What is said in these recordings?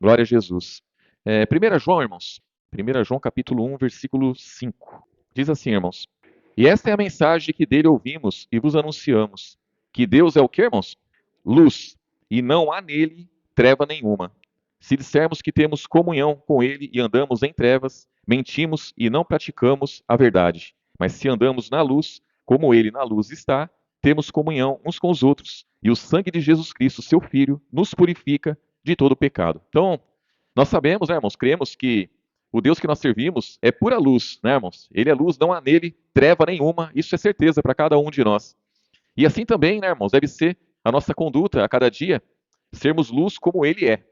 Glória a Jesus. 1 João, irmãos. 1 João capítulo 1, versículo 5. Diz assim, irmãos. E esta é a mensagem que dele ouvimos e vos anunciamos. Que Deus é o que, irmãos? Luz. E não há nele treva nenhuma. Se dissermos que temos comunhão com ele e andamos em trevas, mentimos e não praticamos a verdade. Mas se andamos na luz, como ele na luz está, temos comunhão uns com os outros. E o sangue de Jesus Cristo, seu Filho, nos purifica de todo pecado. Então, nós sabemos, né, irmãos, cremos que o Deus que nós servimos é pura luz, né, irmãos? Ele é luz, não há nele treva nenhuma, isso é certeza para cada um de nós. E assim também, né, irmãos, deve ser a nossa conduta a cada dia, sermos luz como ele é.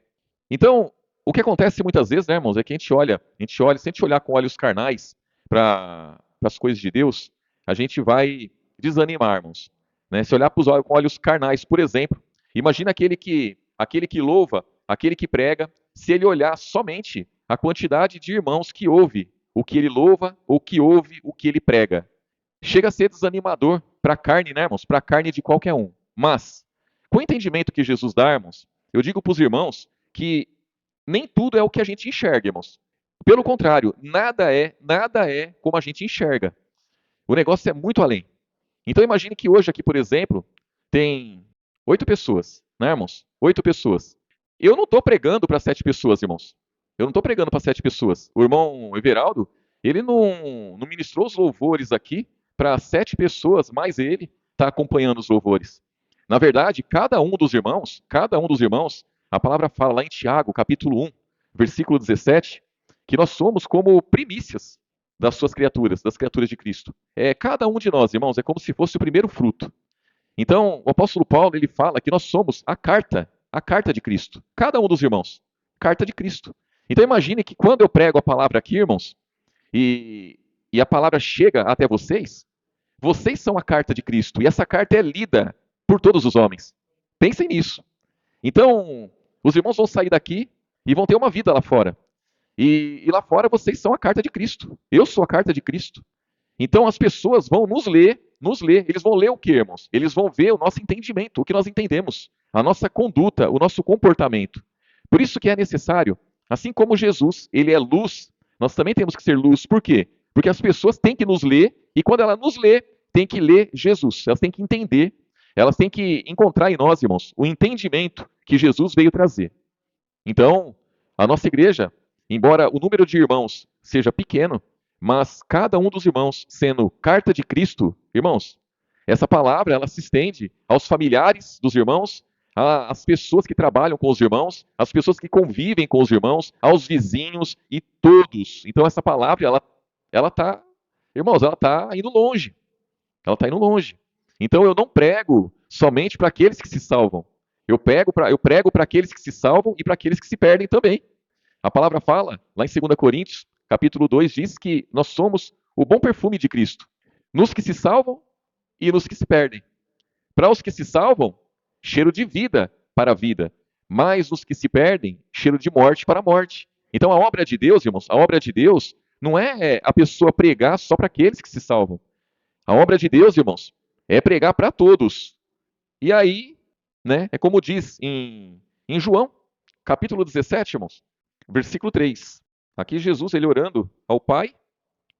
Então, o que acontece muitas vezes, né, irmãos, é que se a gente olhar com olhos carnais para as coisas de Deus, a gente vai desanimar, irmãos. Né? Se olhar com olhos carnais, por exemplo, imagina aquele que louva, aquele que prega, se ele olhar somente a quantidade de irmãos que ouve o que ele louva ou que ouve o que ele prega. Chega a ser desanimador para a carne, né, irmãos? Para a carne de qualquer um. Mas, com o entendimento que Jesus dá, irmãos, eu digo para os irmãos que nem tudo é o que a gente enxerga, irmãos. Pelo contrário, nada é como a gente enxerga. O negócio é muito além. Então imagine que hoje aqui, por exemplo, tem 8 pessoas, né, irmãos? 8 pessoas. Eu não estou pregando para 7 pessoas, irmãos. Eu não estou pregando para 7 pessoas. O irmão Everaldo, ele não ministrou os louvores aqui para 7 pessoas, mais ele está acompanhando os louvores. Na verdade, cada um dos irmãos, a palavra fala lá em Tiago, capítulo 1, versículo 17, que nós somos como primícias das suas criaturas, das criaturas de Cristo. Cada um de nós, irmãos, é como se fosse o primeiro fruto. Então, o apóstolo Paulo, ele fala que nós somos a carta de Cristo. Cada um dos irmãos, carta de Cristo. Então, imagine que quando eu prego a palavra aqui, irmãos, e a palavra chega até vocês são a carta de Cristo, e essa carta é lida por todos os homens. Pensem nisso. Então, os irmãos vão sair daqui e vão ter uma vida lá fora. E lá fora vocês são a carta de Cristo. Eu sou a carta de Cristo. Então as pessoas vão nos ler. Eles vão ler o que, irmãos? Eles vão ver o nosso entendimento, o que nós entendemos, a nossa conduta, o nosso comportamento. Por isso que é necessário, assim como Jesus, ele é luz, nós também temos que ser luz. Por quê? Porque as pessoas têm que nos ler, e quando ela nos lê, tem que ler Jesus. Elas têm que entender, elas têm que encontrar em nós, irmãos, o entendimento que Jesus veio trazer. Então, a nossa igreja, embora o número de irmãos seja pequeno, mas cada um dos irmãos sendo carta de Cristo, irmãos, essa palavra ela se estende aos familiares dos irmãos, às pessoas que trabalham com os irmãos, às pessoas que convivem com os irmãos, aos vizinhos e todos. Então essa palavra ela tá, irmãos, ela tá indo longe. Ela está indo longe. Então eu não prego somente para aqueles que se salvam. Eu prego para aqueles que se salvam e para aqueles que se perdem também. A palavra fala, lá em 2 Coríntios, capítulo 2, diz que nós somos o bom perfume de Cristo. Nos que se salvam e nos que se perdem. Para os que se salvam, cheiro de vida para a vida. Mas os que se perdem, cheiro de morte para a morte. Então a obra de Deus, irmãos, a obra de Deus não é a pessoa pregar só para aqueles que se salvam. A obra de Deus, irmãos, é pregar para todos. E aí, né, é como diz em João, capítulo 17, irmãos, versículo 3. Aqui Jesus, ele orando ao Pai,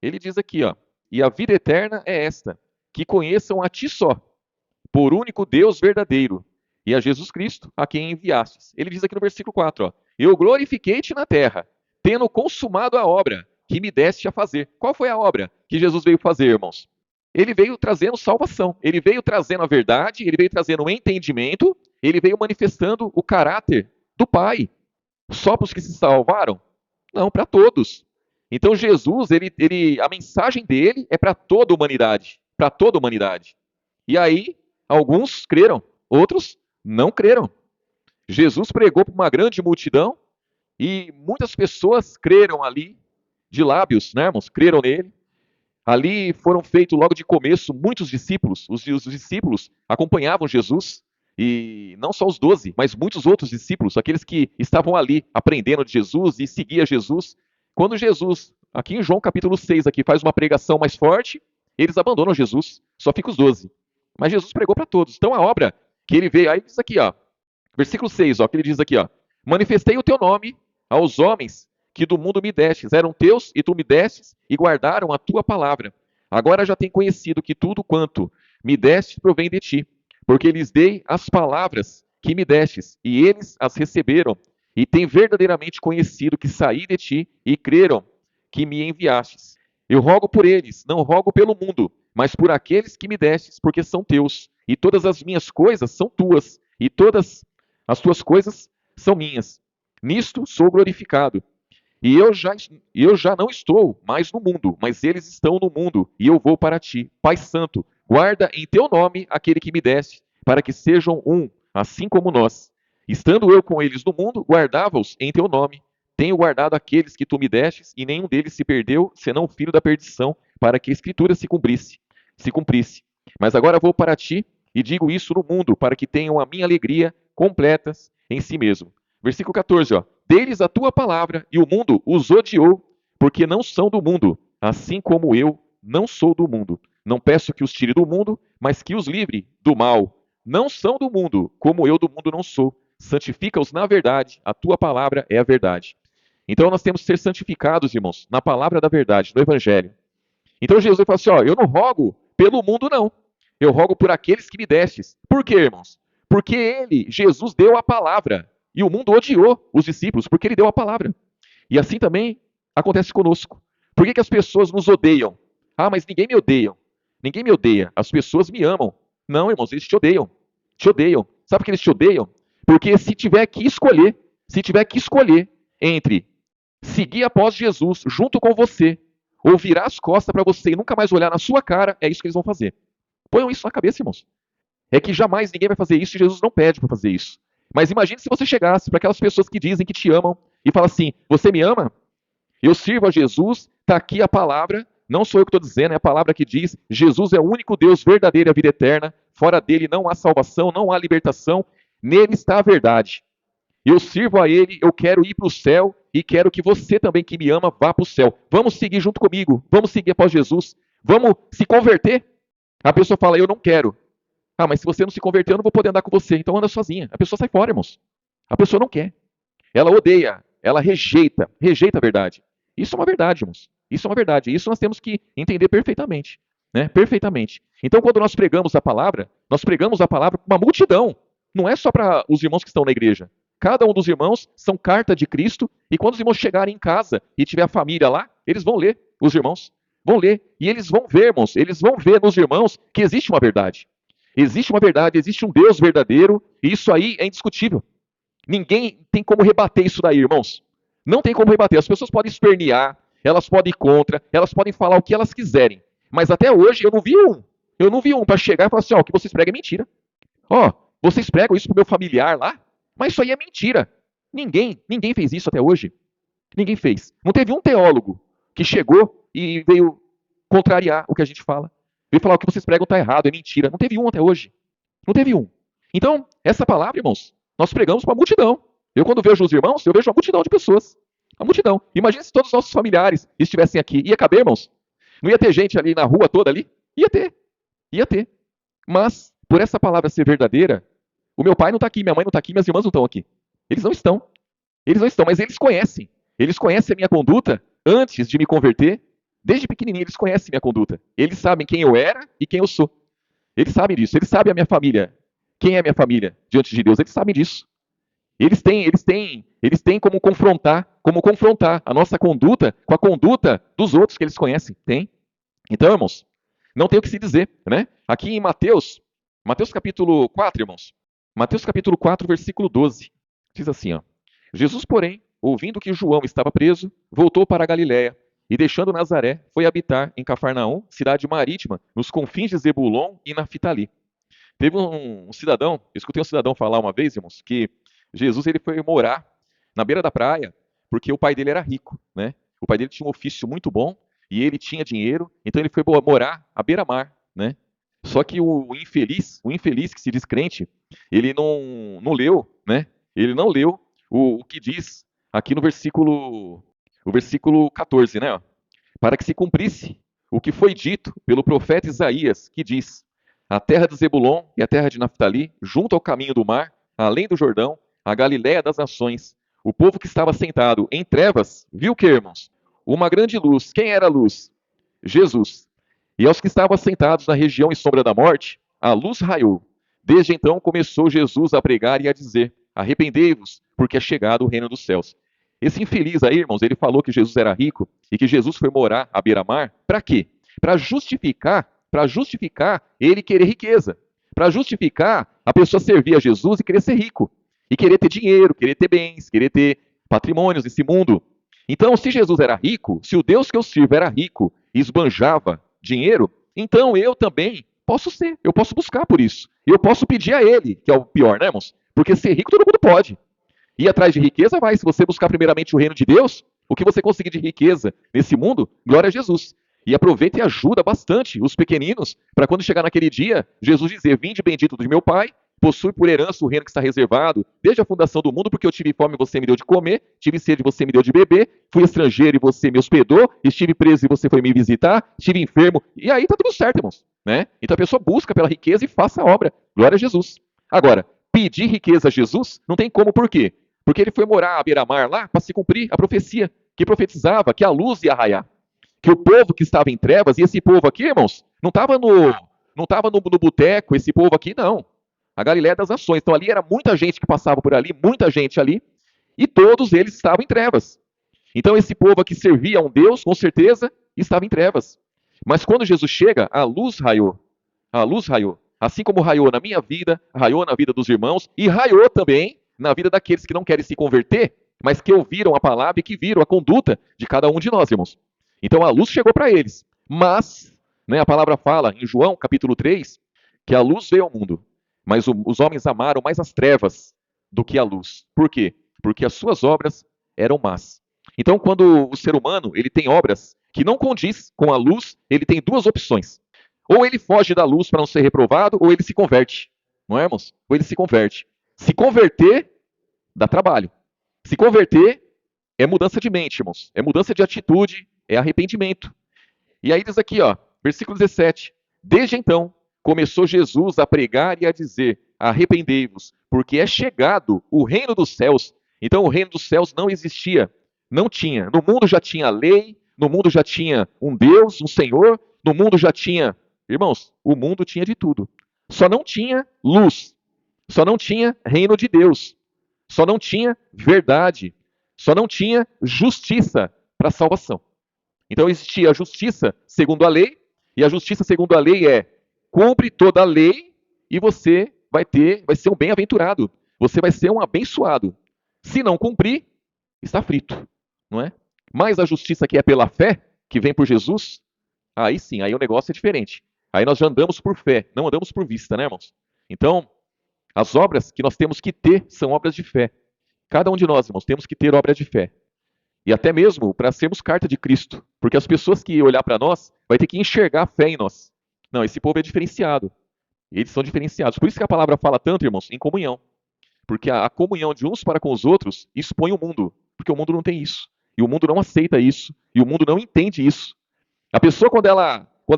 ele diz aqui, ó, e a vida eterna é esta, que conheçam a ti só, por único Deus verdadeiro, e a Jesus Cristo, a quem enviastes. Ele diz aqui no versículo 4, ó, eu glorifiquei-te na terra, tendo consumado a obra que me deste a fazer. Qual foi a obra que Jesus veio fazer, irmãos? Ele veio trazendo salvação, ele veio trazendo a verdade, ele veio trazendo o entendimento, ele veio manifestando o caráter do Pai. Só para os que se salvaram? Não, para todos. Então Jesus, a mensagem dele é para toda a humanidade, para toda a humanidade. E aí, alguns creram, outros não creram. Jesus pregou para uma grande multidão e muitas pessoas creram ali, de lábios, né, irmãos? Creram nele. Ali foram feitos logo de começo muitos discípulos. Os discípulos acompanhavam Jesus, e não só os 12, mas muitos outros discípulos, aqueles que estavam ali aprendendo de Jesus e seguia Jesus. Quando Jesus, aqui em João capítulo 6, aqui, faz uma pregação mais forte, eles abandonam Jesus, só fica os 12. Mas Jesus pregou para todos. Então a obra que ele veio, aí diz aqui, ó, versículo 6, ó, que ele diz aqui, ó, manifestei o teu nome aos homens que do mundo me destes. Eram teus e tu me destes e guardaram a tua palavra. Agora já têm conhecido que tudo quanto me deste provém de ti, porque lhes dei as palavras que me destes, e eles as receberam, e têm verdadeiramente conhecido que saí de ti e creram que me enviastes. Eu rogo por eles, não rogo pelo mundo, mas por aqueles que me destes, porque são teus, e todas as minhas coisas são tuas, e todas as tuas coisas são minhas. Nisto sou glorificado. E eu já não estou mais no mundo, mas eles estão no mundo, e eu vou para ti. Pai Santo, guarda em teu nome aquele que me deste, para que sejam um, assim como nós. Estando eu com eles no mundo, guardava-os em teu nome. Tenho guardado aqueles que tu me destes, e nenhum deles se perdeu, senão o filho da perdição, para que a escritura se cumprisse. Mas agora vou para ti e digo isso no mundo, para que tenham a minha alegria completas em si mesmo. Versículo 14, ó. Deles a tua palavra, e o mundo os odiou, porque não são do mundo, assim como eu não sou do mundo. Não peço que os tire do mundo, mas que os livre do mal. Não são do mundo, como eu do mundo não sou. Santifica-os na verdade, a tua palavra é a verdade. Então nós temos que ser santificados, irmãos, na palavra da verdade, no Evangelho. Então Jesus fala assim: ó, eu não rogo pelo mundo, não. Eu rogo por aqueles que me destes. Por quê, irmãos? Porque ele, Jesus, deu a palavra. E o mundo odiou os discípulos porque ele deu a palavra. E assim também acontece conosco. Por que, que as pessoas nos odeiam? Ah, mas ninguém me odeia. Ninguém me odeia. As pessoas me amam. Não, irmãos, eles te odeiam. Te odeiam. Sabe por que eles te odeiam? Porque se tiver que escolher entre seguir após Jesus junto com você, ou virar as costas para você e nunca mais olhar na sua cara, é isso que eles vão fazer. Ponham isso na cabeça, irmãos. É que jamais ninguém vai fazer isso e Jesus não pede para fazer isso. Mas imagine se você chegasse para aquelas pessoas que dizem que te amam e fala assim: você me ama? Eu sirvo a Jesus, está aqui a palavra, não sou eu que estou dizendo, é a palavra que diz: Jesus é o único Deus verdadeiro e a vida eterna, fora dele não há salvação, não há libertação, nele está a verdade. Eu sirvo a ele, eu quero ir para o céu e quero que você também que me ama vá para o céu. Vamos seguir junto comigo, vamos seguir após Jesus, vamos se converter? A pessoa fala: eu não quero. Ah, mas se você não se converter, eu não vou poder andar com você, então anda sozinha. A pessoa sai fora, irmãos. A pessoa não quer. Ela odeia, ela rejeita a verdade. Isso é uma verdade, irmãos. Isso é uma verdade. Isso nós temos que entender perfeitamente, né? Perfeitamente. Então, quando nós pregamos a palavra para uma multidão. Não é só para os irmãos que estão na igreja. Cada um dos irmãos são carta de Cristo, e quando os irmãos chegarem em casa e tiver a família lá, eles vão ler, os irmãos vão ler, e eles vão ver, irmãos, eles vão ver nos irmãos que existe uma verdade. Existe uma verdade, existe um Deus verdadeiro, e isso aí é indiscutível. Ninguém tem como rebater isso daí, irmãos. Não tem como rebater. As pessoas podem espernear, elas podem ir contra, elas podem falar o que elas quiserem. Mas até hoje eu não vi um. Eu não vi um para chegar e falar assim: ó, o que vocês pregam é mentira. Ó, vocês pregam isso pro meu familiar lá, mas isso aí é mentira. Ninguém fez isso até hoje. Ninguém fez. Não teve um teólogo que chegou e veio contrariar o que a gente fala. Veio falar: o que vocês pregam está errado, é mentira. Não teve um até hoje. Não teve um. Então, essa palavra, irmãos, nós pregamos para a multidão. Eu, quando vejo os irmãos, eu vejo uma multidão de pessoas. A multidão. Imagina se todos os nossos familiares estivessem aqui. Ia caber, irmãos? Não ia ter gente ali na rua toda ali? Ia ter. Ia ter. Mas, por essa palavra ser verdadeira, o meu pai não está aqui, minha mãe não está aqui, minhas irmãs não estão aqui. Eles não estão. Eles não estão, mas eles conhecem. Eles conhecem a minha conduta antes de me converter. Desde pequenininho eles conhecem a minha conduta. Eles sabem quem eu era e quem eu sou. Eles sabem disso. Eles sabem a minha família. Quem é a minha família diante de Deus? Eles sabem disso. Eles têm como confrontar a nossa conduta com a conduta dos outros que eles conhecem. Tem. Então, irmãos, não tem o que se dizer, né? Aqui em Mateus capítulo 4, irmãos. Mateus capítulo 4, versículo 12. Diz assim, ó: Jesus, porém, ouvindo que João estava preso, voltou para a Galiléia e, deixando Nazaré, foi habitar em Cafarnaum, cidade marítima, nos confins de Zebulon e Naftali. Teve um cidadão, eu escutei um cidadão falar uma vez, irmãos, que Jesus ele foi morar na beira da praia porque o pai dele era rico, né? O pai dele tinha um ofício muito bom e ele tinha dinheiro, então ele foi morar à beira-mar, né? Só que o infeliz que se diz crente, ele não leu, né? Ele não leu o que diz aqui no versículo 14, né? Ó. Para que se cumprisse o que foi dito pelo profeta Isaías, que diz: a terra de Zebulon e a terra de Naftali, junto ao caminho do mar, além do Jordão, a Galiléia das nações, o povo que estava sentado em trevas, viu o que, irmãos? Uma grande luz. Quem era a luz? Jesus. E aos que estavam sentados na região e sombra da morte, a luz raiou. Desde então começou Jesus a pregar e a dizer: arrependei-vos, porque é chegado o reino dos céus. Esse infeliz aí, irmãos, ele falou que Jesus era rico e que Jesus foi morar à beira-mar. Para quê? Para justificar ele querer riqueza. Para justificar a pessoa servir a Jesus e querer ser rico. E querer ter dinheiro, querer ter bens, querer ter patrimônios nesse mundo. Então, se Jesus era rico, se o Deus que eu sirvo era rico e esbanjava dinheiro, então eu também posso ser, eu posso buscar por isso. E eu posso pedir a ele, que é o pior, né, irmãos? Porque ser rico todo mundo pode. Ir atrás de riqueza vai, se você buscar primeiramente o reino de Deus, o que você conseguir de riqueza nesse mundo, glória a Jesus. E aproveita e ajuda bastante os pequeninos, para quando chegar naquele dia, Jesus dizer: vinde bendito do meu Pai, possui por herança o reino que está reservado desde a fundação do mundo, porque eu tive fome e você me deu de comer, tive sede e você me deu de beber, fui estrangeiro e você me hospedou, estive preso e você foi me visitar, estive enfermo, e aí está tudo certo, irmãos. Né? Então a pessoa busca pela riqueza e faça a obra. Glória a Jesus. Agora, pedir riqueza a Jesus não tem como, por quê? Porque ele foi morar à beira-mar lá para se cumprir a profecia que profetizava que a luz ia raiar. Que o povo que estava em trevas, e esse povo aqui, irmãos, não estava no boteco, esse povo aqui, não. A Galiléia das Nações. Então ali era muita gente que passava por ali, muita gente ali, e todos eles estavam em trevas. Então esse povo aqui servia a um Deus, com certeza, estava em trevas. Mas quando Jesus chega, a luz raiou. A luz raiou. Assim como raiou na minha vida, raiou na vida dos irmãos, e raiou também na vida daqueles que não querem se converter, mas que ouviram a palavra e que viram a conduta de cada um de nós, irmãos. Então a luz chegou para eles. Mas, né, a palavra fala em João, capítulo 3, que a luz veio ao mundo, mas os homens amaram mais as trevas do que a luz. Por quê? Porque as suas obras eram más. Então, quando o ser humano ele tem obras que não condiz com a luz, ele tem duas opções. Ou ele foge da luz para não ser reprovado, ou ele se converte. Não é, irmãos? Ou ele se converte. Se converter, dá trabalho. Se converter, é mudança de mente, irmãos. É mudança de atitude, é arrependimento. E aí diz aqui, ó, versículo 17. Desde então, começou Jesus a pregar e a dizer: arrependei-vos, porque é chegado o reino dos céus. Então o reino dos céus não existia, não tinha. No mundo já tinha lei, no mundo já tinha um Deus, um Senhor, no mundo já tinha, irmãos, o mundo tinha de tudo. Só não tinha luz, só não tinha reino de Deus, só não tinha verdade, só não tinha justiça para salvação. Então existia a justiça segundo a lei, e a justiça segundo a lei é: cumpre toda a lei e você vai ser um bem-aventurado. Você vai ser um abençoado. Se não cumprir, está frito, não é? Mas a justiça que é pela fé, que vem por Jesus, aí sim, aí o negócio é diferente. Aí nós já andamos por fé, não andamos por vista, né, irmãos? Então, as obras que nós temos que ter são obras de fé. Cada um de nós, irmãos, temos que ter obras de fé. E até mesmo para sermos carta de Cristo. Porque as pessoas que olhar para nós, vai ter que enxergar a fé em nós. Não, esse povo é diferenciado. Eles são diferenciados. Por isso que a palavra fala tanto, irmãos, em comunhão. Porque a comunhão de uns para com os outros expõe o mundo. Porque o mundo não tem isso. E o mundo não aceita isso. E o mundo não entende isso. A pessoa, quando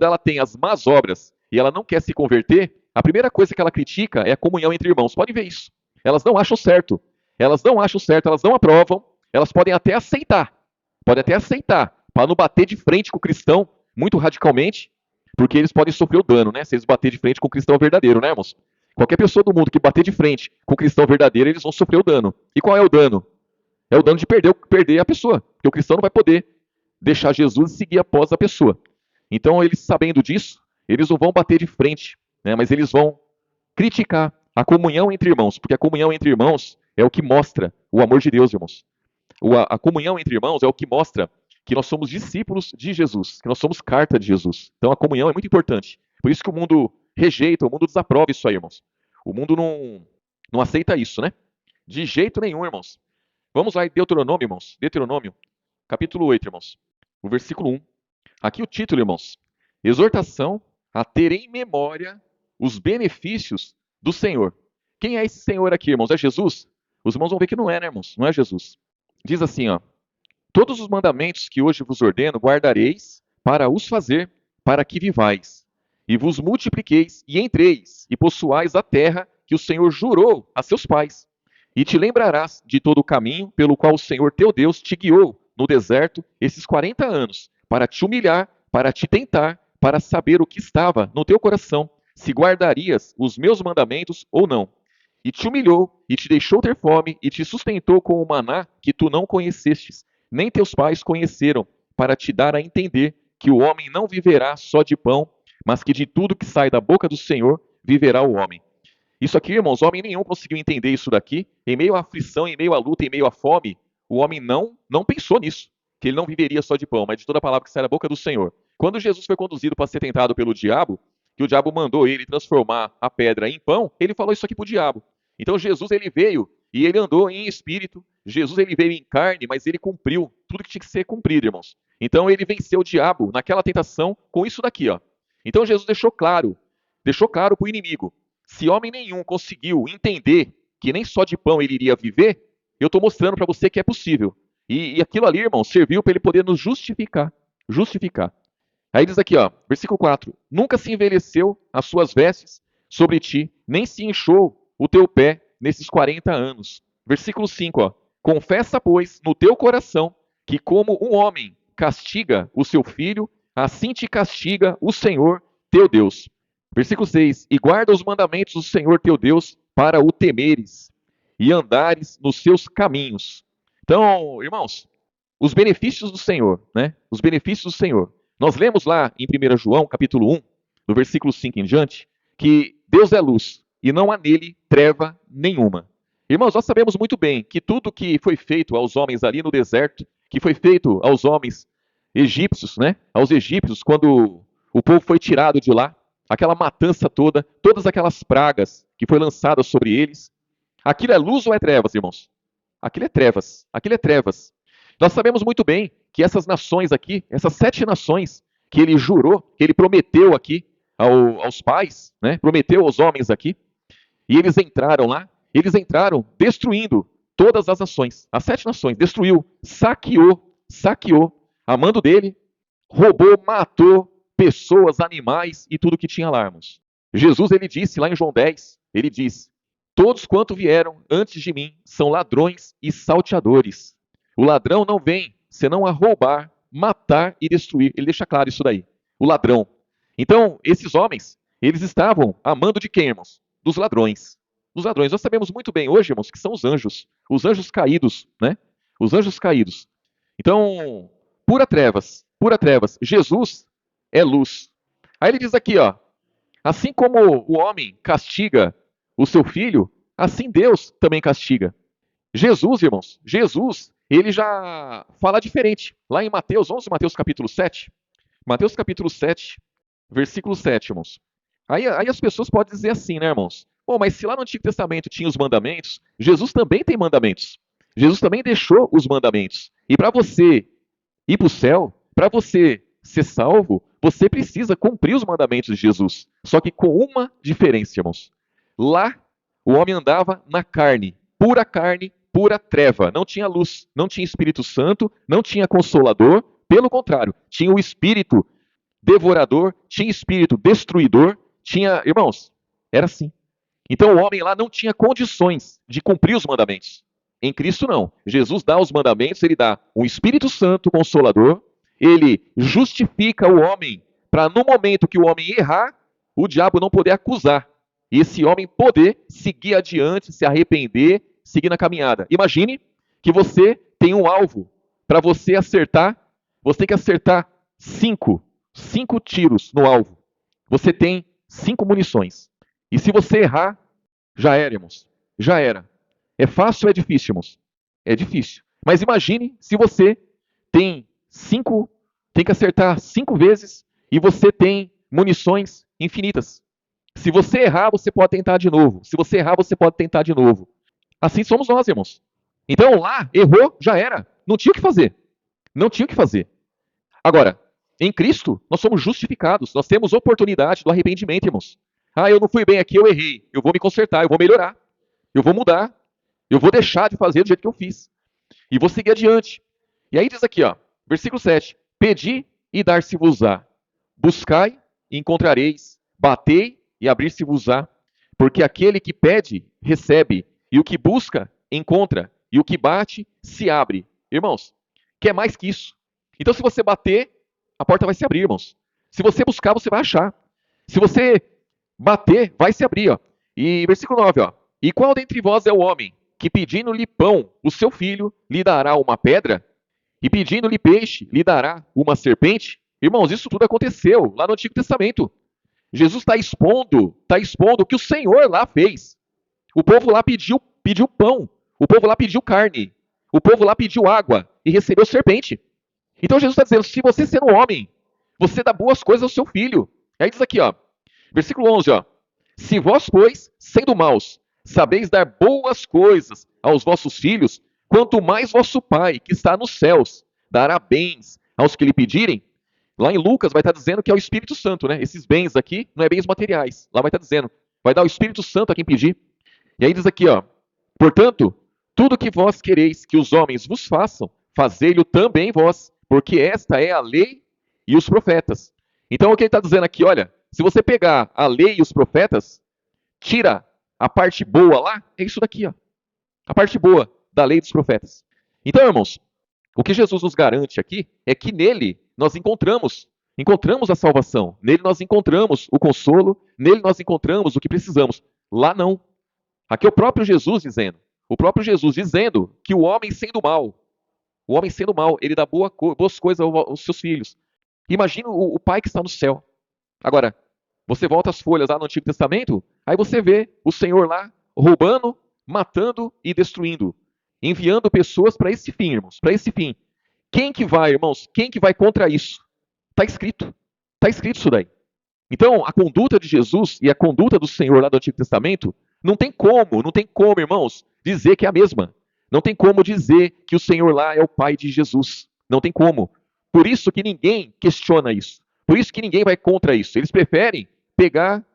ela tem as más obras e ela não quer se converter, a primeira coisa que ela critica é a comunhão entre irmãos. Podem ver isso. Elas não acham certo. Elas não acham certo, elas não aprovam. Elas podem até aceitar. Para não bater de frente com o cristão muito radicalmente, porque eles podem sofrer o dano, né? Se eles bater de frente com o cristão verdadeiro, né, irmãos? Qualquer pessoa do mundo que bater de frente com o cristão verdadeiro, eles vão sofrer o dano. E qual é o dano? É o dano de perder a pessoa. Porque o cristão não vai poder deixar Jesus e seguir após a pessoa. Então, eles sabendo disso, eles não vão bater de frente, né? Mas eles vão criticar a comunhão entre irmãos, porque a comunhão entre irmãos é o que mostra o amor de Deus, irmãos. A comunhão entre irmãos é o que mostra que nós somos discípulos de Jesus, que nós somos carta de Jesus. Então a comunhão é muito importante. Por isso que o mundo rejeita, o mundo desaprova isso aí, irmãos. O mundo não aceita isso, né? De jeito nenhum, irmãos. Vamos lá em Deuteronômio, irmãos. Deuteronômio, capítulo 8, irmãos. O versículo 1. Aqui o título, irmãos. Exortação a ter em memória os benefícios do Senhor. Quem é esse Senhor aqui, irmãos? É Jesus? Os irmãos vão ver que não é, né, irmãos? Não é Jesus. Diz assim, ó: todos os mandamentos que hoje vos ordeno guardareis para os fazer, para que vivais, e vos multipliqueis, e entreis, e possuais a terra que o Senhor jurou a seus pais, E te lembrarás de todo o caminho pelo qual o Senhor teu Deus te guiou no deserto esses 40 anos, para te humilhar, para te tentar, para saber o que estava no teu coração, se guardarias os meus mandamentos ou não. E te humilhou, e te deixou ter fome, e te sustentou com o maná que tu não conhecestes, nem teus pais conheceram, para te dar a entender que o homem não viverá só de pão, mas que de tudo que sai da boca do Senhor viverá o homem. Isso aqui, irmãos, homem nenhum conseguiu entender isso daqui. Em meio à aflição, em meio à luta, em meio à fome, o homem não pensou nisso, que ele não viveria só de pão, mas de toda a palavra que sai da boca do Senhor. Quando Jesus foi conduzido para ser tentado pelo diabo, que o diabo mandou ele transformar a pedra em pão, ele falou isso aqui para o diabo. Então Jesus ele veio e ele andou em espírito. Jesus ele veio em carne, mas ele cumpriu tudo que tinha que ser cumprido, irmãos. Então ele venceu o diabo naquela tentação com isso daqui, ó. Então Jesus deixou claro para o inimigo. Se homem nenhum conseguiu entender que nem só de pão ele iria viver, eu estou mostrando para você que é possível. E aquilo ali, irmão, serviu para ele poder nos justificar. Justificar. Aí diz aqui, ó, versículo 4: Nunca se envelheceu as suas vestes sobre ti, nem se inchou o teu pé nesses 40 anos. Versículo 5, ó. Confessa, pois, no teu coração que como um homem castiga o seu filho, assim te castiga o Senhor teu Deus. Versículo 6: E guarda os mandamentos do Senhor teu Deus para o temeres e andares nos seus caminhos. Então, irmãos, os benefícios do Senhor, né? Os benefícios do Senhor. Nós lemos lá em 1 João, capítulo 1, do versículo 5 em diante, que Deus é luz e não há nele treva nenhuma. Irmãos, nós sabemos muito bem que tudo que foi feito aos homens ali no deserto, que foi feito aos homens egípcios, né? Aos egípcios, quando o povo foi tirado de lá, aquela matança toda, todas aquelas pragas que foi lançadas sobre eles, aquilo é luz ou é trevas, irmãos? Aquilo é trevas, aquilo é trevas. Nós sabemos muito bem que essas nações aqui, essas 7 nações que ele jurou, que ele prometeu aqui aos pais, né? Prometeu aos homens aqui, e eles entraram lá, eles entraram destruindo todas as nações, as 7 nações, destruiu, saqueou, a mando dele, roubou, matou pessoas, animais e tudo que tinha lá, irmãos. Jesus, ele disse lá em João 10, ele diz: Todos quanto vieram antes de mim são ladrões e salteadores. O ladrão não vem senão a roubar, matar e destruir. Ele deixa claro isso daí. O ladrão. Então, esses homens, eles estavam amando de quem, irmãos? Dos ladrões. Dos ladrões. Nós sabemos muito bem hoje, irmãos, que são os anjos caídos, né? Os anjos caídos. Então, pura trevas, pura trevas. Jesus é luz. Aí ele diz aqui, ó, assim como o homem castiga o seu filho, assim Deus também castiga. Jesus, irmãos, Jesus, ele já fala diferente. Lá em Mateus, 11, Mateus capítulo 7, Mateus capítulo 7, versículo 7, irmãos. Aí as pessoas podem dizer assim, né, irmãos? Bom, mas se lá no Antigo Testamento tinha os mandamentos, Jesus também tem mandamentos. Jesus também deixou os mandamentos. E para você ir para o céu, para você ser salvo, você precisa cumprir os mandamentos de Jesus. Só que com uma diferença, irmãos. Lá, o homem andava na carne, pura treva. Não tinha luz, não tinha Espírito Santo, não tinha Consolador. Pelo contrário, tinha o Espírito devorador, tinha Espírito destruidor, tinha... Irmãos, era assim. Então o homem lá não tinha condições de cumprir os mandamentos. Em Cristo não. Jesus dá os mandamentos, ele dá um Espírito Santo Consolador, ele justifica o homem para no momento que o homem errar, o diabo não poder acusar. E esse homem poder seguir adiante, se arrepender, seguir na caminhada. Imagine que você tem um alvo para você acertar, você tem que acertar 5 tiros no alvo. Você tem 5 munições. E se você errar, já era, irmãos. Já era. É fácil ou é difícil, irmãos? É difícil. Mas imagine se você tem que acertar 5 vezes e você tem munições infinitas. Se você errar, você pode tentar de novo. Se você errar, você pode tentar de novo. Assim somos nós, irmãos. Então lá, errou, já era. Não tinha o que fazer. Não tinha o que fazer. Agora, em Cristo, nós somos justificados. Nós temos oportunidade do arrependimento, irmãos. Ah, eu não fui bem aqui, eu errei. Eu vou me consertar, eu vou melhorar. Eu vou mudar. Eu vou deixar de fazer do jeito que eu fiz. E vou seguir adiante. E aí diz aqui, ó, versículo 7. Pedi e dar-se-vos-á. Buscai e encontrareis. Batei e abrir-se-vos-á. Porque aquele que pede, recebe. E o que busca, encontra, e o que bate, se abre. Irmãos, quer mais que isso? Então, se você bater, a porta vai se abrir, irmãos. Se você buscar, você vai achar. Se você bater, vai se abrir, ó. E versículo 9, ó. E qual dentre vós é o homem que pedindo-lhe pão, o seu filho, lhe dará uma pedra? E pedindo-lhe peixe, lhe dará uma serpente? Irmãos, isso tudo aconteceu lá no Antigo Testamento. Jesus está expondo o que o Senhor lá fez. O povo lá pediu pão. O povo lá pediu carne. O povo lá pediu água e recebeu serpente. Então Jesus está dizendo, se você sendo um homem, você dá boas coisas ao seu filho. Aí diz aqui, ó, versículo 11, ó. Se vós, pois, sendo maus, sabeis dar boas coisas aos vossos filhos, quanto mais vosso Pai, que está nos céus, dará bens aos que lhe pedirem. Lá em Lucas vai estar dizendo que é o Espírito Santo, né? Esses bens aqui não é bens materiais. Lá vai estar dizendo, vai dar o Espírito Santo a quem pedir. E aí diz aqui, ó, portanto, tudo que vós quereis que os homens vos façam, fazei-lo também vós, porque esta é a lei e os profetas. Então o que ele está dizendo aqui, olha, se você pegar a lei e os profetas, tira a parte boa lá, é isso daqui, ó. A parte boa da lei dos profetas. Então, irmãos, o que Jesus nos garante aqui é que nele nós encontramos a salvação. Nele nós encontramos o consolo, nele nós encontramos o que precisamos. Lá não. Aqui é o próprio Jesus dizendo. O próprio Jesus dizendo que o homem sendo mal, ele dá boas coisas aos seus filhos. Imagina o pai que está no céu. Agora, você volta as folhas lá no Antigo Testamento, aí você vê o Senhor lá roubando, matando e destruindo. Enviando pessoas para esse fim, irmãos, para esse fim. Quem que vai, irmãos? Quem que vai contra isso? Está escrito. Está escrito isso daí. Então, a conduta de Jesus e a conduta do Senhor lá do Antigo Testamento, não tem como, irmãos, dizer que é a mesma. Não tem como dizer que o Senhor lá é o Pai de Jesus. Não tem como. Por isso que ninguém questiona isso. Por isso que ninguém vai contra isso. Eles preferem pegar,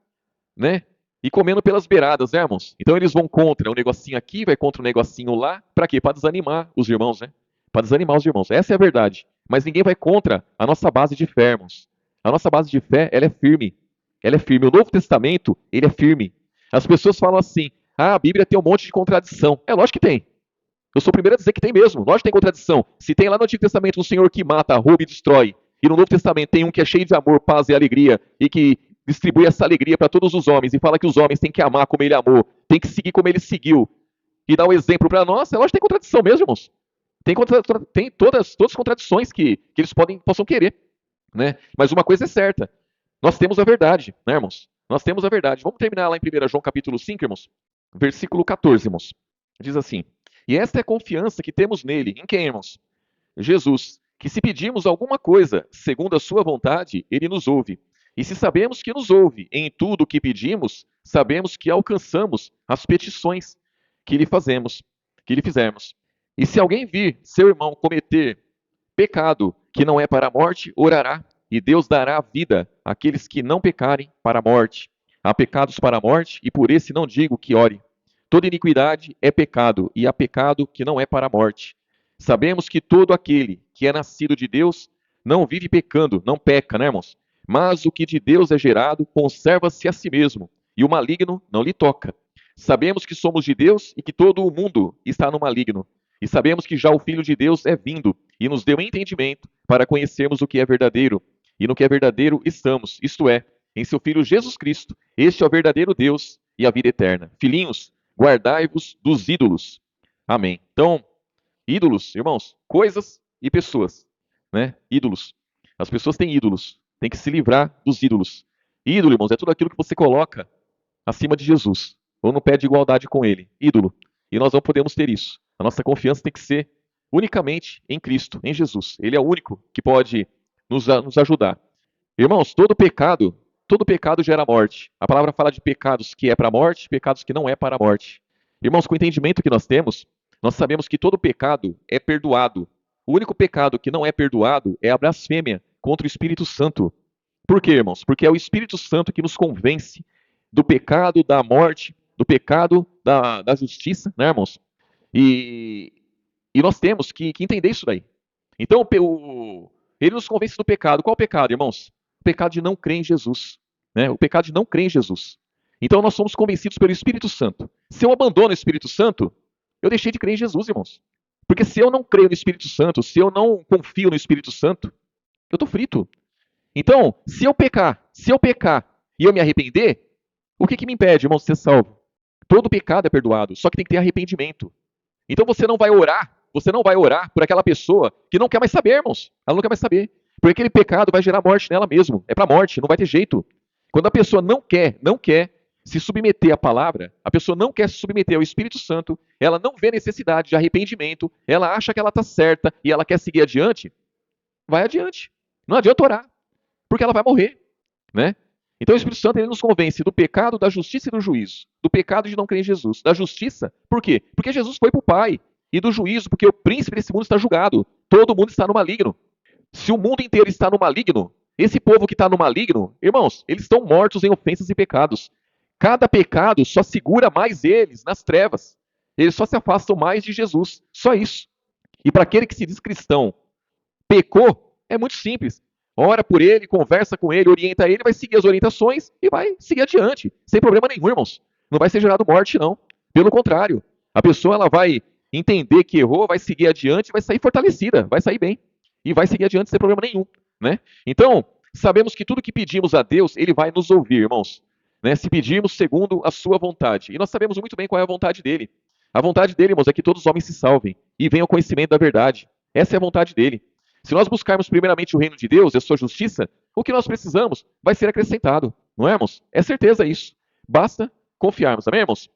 né, e comendo pelas beiradas, né, irmãos? Então eles vão contra um negocinho aqui, vai contra um negocinho lá. Para quê? Para desanimar os irmãos, né? Para desanimar os irmãos. Essa é a verdade. Mas ninguém vai contra a nossa base de fé, irmãos. A nossa base de fé, ela é firme. Ela é firme. O Novo Testamento, ele é firme. As pessoas falam assim, a Bíblia tem um monte de contradição. É lógico que tem. Eu sou o primeiro a dizer que tem mesmo. Lógico que tem contradição. Se tem lá no Antigo Testamento um Senhor que mata, rouba e destrói, e no Novo Testamento tem um que é cheio de amor, paz e alegria, e que distribui essa alegria para todos os homens, e fala que os homens têm que amar como ele amou, tem que seguir como ele seguiu, e dá um exemplo para nós, é lógico que tem contradição mesmo, irmãos. Tem todas as contradições que eles possam querer. Né? Mas uma coisa é certa, nós temos a verdade, né, irmãos? Nós temos a verdade. Vamos terminar lá em 1 João capítulo 5, irmãos? Versículo 14, irmãos. Diz assim, e esta é a confiança que temos nele. Em quem, irmãos? Jesus. Que se pedirmos alguma coisa segundo a sua vontade, ele nos ouve. E se sabemos que nos ouve em tudo o que pedimos, sabemos que alcançamos as petições que lhe fizermos. E se alguém vir seu irmão cometer pecado que não é para a morte, orará, e Deus dará vida àqueles que não pecarem para a morte. Há pecados para a morte, e por esse não digo que ore. Toda iniquidade é pecado, e há pecado que não é para a morte. Sabemos que todo aquele que é nascido de Deus não vive pecando, não peca, né, irmãos? Mas o que de Deus é gerado conserva-se a si mesmo, e o maligno não lhe toca. Sabemos que somos de Deus e que todo o mundo está no maligno. E sabemos que já o Filho de Deus é vindo e nos deu entendimento para conhecermos o que é verdadeiro. E no que é verdadeiro estamos, isto é, em seu Filho Jesus Cristo. Este é o verdadeiro Deus e a vida eterna. Filhinhos, guardai-vos dos ídolos. Amém. Então, ídolos, irmãos, coisas e pessoas, né? Ídolos. As pessoas têm ídolos. Tem que se livrar dos ídolos. Ídolo, irmãos, é tudo aquilo que você coloca acima de Jesus, ou no pé de igualdade com ele. Ídolo. E nós não podemos ter isso. A nossa confiança tem que ser unicamente em Cristo, em Jesus. Ele é o único que pode nos ajudar. Irmãos, todo pecado gera morte. A palavra fala de pecados que é para a morte, pecados que não é para a morte. Irmãos, com o entendimento que nós temos, nós sabemos que todo pecado é perdoado. O único pecado que não é perdoado é a blasfêmia contra o Espírito Santo. Por quê, irmãos? Porque é o Espírito Santo que nos convence do pecado, da morte, do pecado, da justiça, né, irmãos? E nós temos que entender isso daí. Então, ele nos convence do pecado. Qual o pecado, irmãos? O pecado de não crer em Jesus. Né? O pecado de não crer em Jesus. Então, nós somos convencidos pelo Espírito Santo. Se eu abandono o Espírito Santo, Eu deixei de crer em Jesus, irmãos. Porque se eu não creio no Espírito Santo, se eu não confio no Espírito Santo, eu estou frito. Então, se eu pecar e eu me arrepender, o que me impede, irmão, de ser salvo? Todo pecado é perdoado, só que tem que ter arrependimento. Então você não vai orar por aquela pessoa que não quer mais saber, irmãos. Ela não quer mais saber. Porque aquele pecado vai gerar morte nela mesmo. É para morte, não vai ter jeito. Quando a pessoa não quer se submeter à palavra, a pessoa não quer se submeter ao Espírito Santo, ela não vê necessidade de arrependimento, ela acha que ela está certa e ela quer seguir adiante, vai adiante. Não adianta orar, porque ela vai morrer, né? Então o Espírito Santo ele nos convence do pecado, da justiça e do juízo. Do pecado de não crer em Jesus. Da justiça, por quê? Porque Jesus foi para o Pai. E do juízo, porque o príncipe desse mundo está julgado. Todo mundo está no maligno. Se o mundo inteiro está no maligno, esse povo que está no maligno, irmãos, eles estão mortos em ofensas e pecados. Cada pecado só segura mais eles nas trevas. Eles só se afastam mais de Jesus. Só isso. E para aquele que se diz cristão, pecou, é muito simples. Ora por ele, conversa com ele, orienta ele, vai seguir as orientações e vai seguir adiante, sem problema nenhum, irmãos. Não vai ser gerado morte, não. Pelo contrário, a pessoa ela vai entender que errou, vai seguir adiante, vai sair fortalecida, vai sair bem e vai seguir adiante sem problema nenhum, né? Então, sabemos que tudo que pedimos a Deus, ele vai nos ouvir, irmãos, né? Se pedirmos segundo a sua vontade. E nós sabemos muito bem qual é a vontade dele. A vontade dele, irmãos, é que todos os homens se salvem e venham ao conhecimento da verdade. Essa é a vontade dele. Se nós buscarmos primeiramente o reino de Deus e a sua justiça, o que nós precisamos vai ser acrescentado. Não é, irmãos? É certeza isso. Basta confiarmos, amém, irmãos?